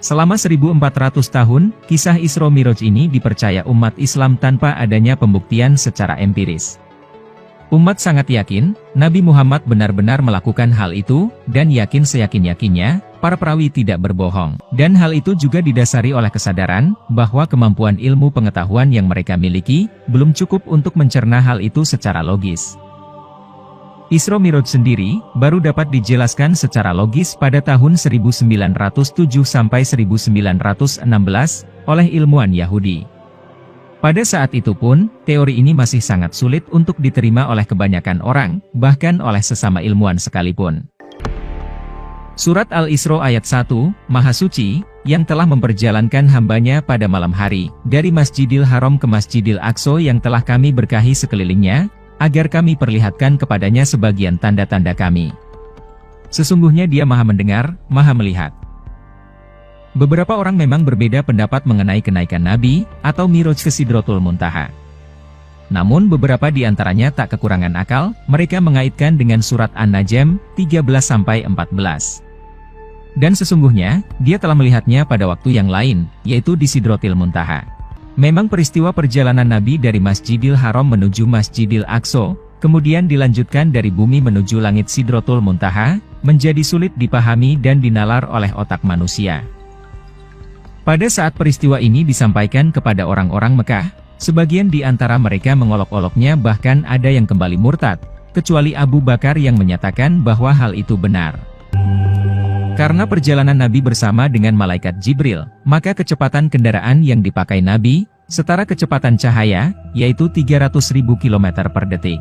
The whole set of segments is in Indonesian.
Selama 1400 tahun, kisah Isra Miraj ini dipercaya umat Islam tanpa adanya pembuktian secara empiris. Umat sangat yakin, Nabi Muhammad benar-benar melakukan hal itu, dan yakin seyakin-yakinnya, para perawi tidak berbohong. Dan hal itu juga didasari oleh kesadaran, bahwa kemampuan ilmu pengetahuan yang mereka miliki, belum cukup untuk mencerna hal itu secara logis. Isra Miraj sendiri, baru dapat dijelaskan secara logis pada tahun 1907–1916, oleh ilmuwan Yahudi. Pada saat itu pun, teori ini masih sangat sulit untuk diterima oleh kebanyakan orang, bahkan oleh sesama ilmuwan sekalipun. Surat Al-Isra ayat 1, Maha Suci, yang telah memperjalankan hambanya pada malam hari, dari Masjidil Haram ke Masjidil Aqsa yang telah kami berkahi sekelilingnya, agar kami perlihatkan kepadanya sebagian tanda-tanda kami. Sesungguhnya Dia Maha Mendengar, Maha Melihat. Beberapa orang memang berbeda pendapat mengenai kenaikan Nabi, atau Miraj ke Sidratul Muntaha. Namun beberapa di antaranya tak kekurangan akal, mereka mengaitkan dengan surat An-Najm, 13–14. Dan sesungguhnya, dia telah melihatnya pada waktu yang lain, yaitu di Sidratul Muntaha. Memang peristiwa perjalanan Nabi dari Masjidil Haram menuju Masjidil Aqsa, kemudian dilanjutkan dari bumi menuju langit Sidratul Muntaha, menjadi sulit dipahami dan dinalar oleh otak manusia. Pada saat peristiwa ini disampaikan kepada orang-orang Mekah, sebagian di antara mereka mengolok-oloknya, bahkan ada yang kembali murtad, kecuali Abu Bakar yang menyatakan bahwa hal itu benar. Karena perjalanan Nabi bersama dengan malaikat Jibril, maka kecepatan kendaraan yang dipakai Nabi, setara kecepatan cahaya, yaitu 300.000 km per detik.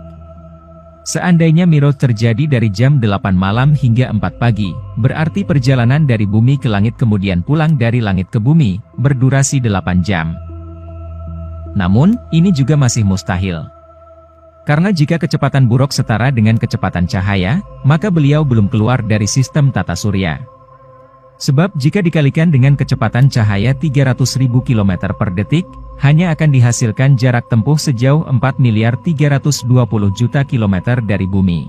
Seandainya Miraj terjadi dari jam 8 malam hingga 4 pagi, berarti perjalanan dari bumi ke langit kemudian pulang dari langit ke bumi, berdurasi 8 jam. Namun, ini juga masih mustahil. Karena jika kecepatan buruk setara dengan kecepatan cahaya, maka beliau belum keluar dari sistem tata surya. Sebab jika dikalikan dengan kecepatan cahaya 300.000 km per detik, hanya akan dihasilkan jarak tempuh sejauh 4.320.000.000 kilometer dari bumi.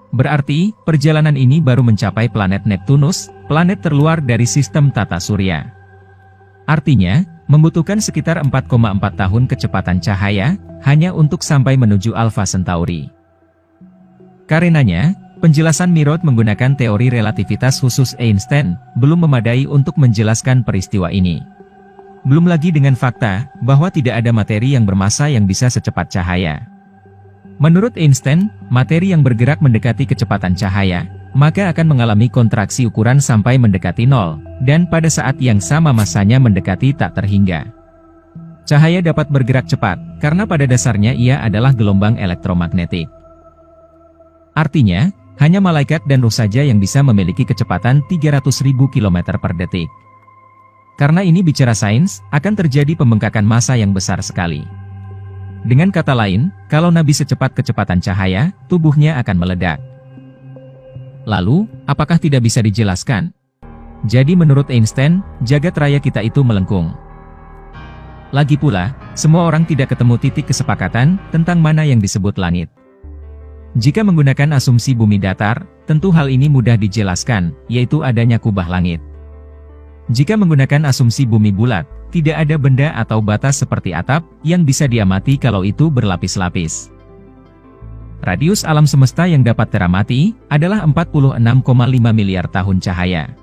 Berarti, perjalanan ini baru mencapai planet Neptunus, planet terluar dari sistem tata surya. Artinya, membutuhkan sekitar 4,4 tahun kecepatan cahaya, hanya untuk sampai menuju Alpha Centauri. Karenanya, penjelasan Miraj menggunakan teori relativitas khusus Einstein, belum memadai untuk menjelaskan peristiwa ini. Belum lagi dengan fakta, bahwa tidak ada materi yang bermassa yang bisa secepat cahaya. Menurut Einstein, materi yang bergerak mendekati kecepatan cahaya, maka akan mengalami kontraksi ukuran sampai mendekati nol, dan pada saat yang sama massanya mendekati tak terhingga. Cahaya dapat bergerak cepat, karena pada dasarnya ia adalah gelombang elektromagnetik. Artinya, hanya malaikat dan ruh saja yang bisa memiliki kecepatan 300.000 km per detik. Karena ini bicara sains, akan terjadi pembengkakan massa yang besar sekali. Dengan kata lain, kalau Nabi secepat kecepatan cahaya, tubuhnya akan meledak. Lalu, apakah tidak bisa dijelaskan? Jadi menurut Einstein, jagat raya kita itu melengkung. Lagi pula, semua orang tidak ketemu titik kesepakatan tentang mana yang disebut langit. Jika menggunakan asumsi bumi datar, tentu hal ini mudah dijelaskan, yaitu adanya kubah langit. Jika menggunakan asumsi bumi bulat, tidak ada benda atau batas seperti atap, yang bisa diamati kalau itu berlapis-lapis. Radius alam semesta yang dapat teramati, adalah 46,5 miliar tahun cahaya.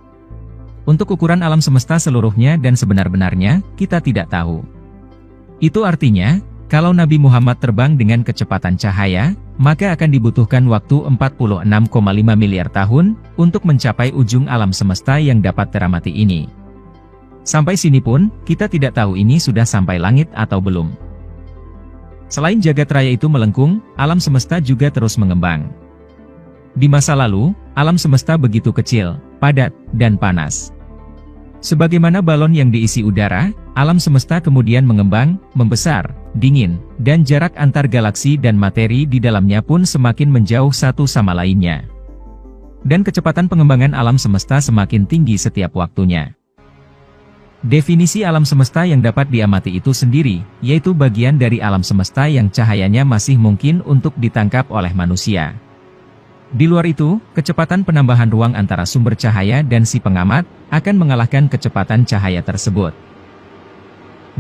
Untuk ukuran alam semesta seluruhnya dan sebenar-benarnya, kita tidak tahu. Itu artinya, kalau Nabi Muhammad terbang dengan kecepatan cahaya, maka akan dibutuhkan waktu 46,5 miliar tahun, untuk mencapai ujung alam semesta yang dapat teramati ini. Sampai sini pun, kita tidak tahu ini sudah sampai langit atau belum. Selain jagat raya itu melengkung, alam semesta juga terus mengembang. Di masa lalu, alam semesta begitu kecil, padat, dan panas. Sebagaimana balon yang diisi udara, alam semesta kemudian mengembang, membesar, dingin, dan jarak antar galaksi dan materi di dalamnya pun semakin menjauh satu sama lainnya. Dan kecepatan pengembangan alam semesta semakin tinggi setiap waktunya. Definisi alam semesta yang dapat diamati itu sendiri, yaitu bagian dari alam semesta yang cahayanya masih mungkin untuk ditangkap oleh manusia. Di luar itu, kecepatan penambahan ruang antara sumber cahaya dan si pengamat akan mengalahkan kecepatan cahaya tersebut.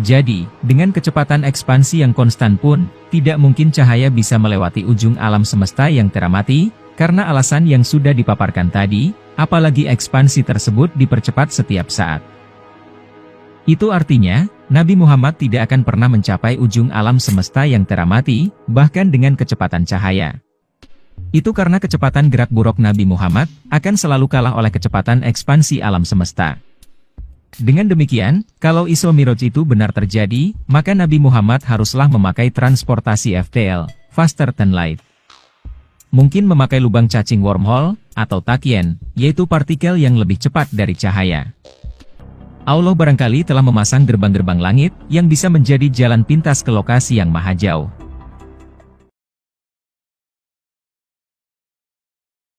Jadi, dengan kecepatan ekspansi yang konstan pun, tidak mungkin cahaya bisa melewati ujung alam semesta yang teramati, karena alasan yang sudah dipaparkan tadi, apalagi ekspansi tersebut dipercepat setiap saat. Itu artinya, Nabi Muhammad tidak akan pernah mencapai ujung alam semesta yang teramati, bahkan dengan kecepatan cahaya. Itu karena kecepatan gerak buruk Nabi Muhammad akan selalu kalah oleh kecepatan ekspansi alam semesta. Dengan demikian, kalau Isra Miraj itu benar terjadi, maka Nabi Muhammad haruslah memakai transportasi FTL, faster than light. Mungkin memakai lubang cacing wormhole, atau Tachyon, yaitu partikel yang lebih cepat dari cahaya. Allah barangkali telah memasang gerbang-gerbang langit yang bisa menjadi jalan pintas ke lokasi yang maha jauh.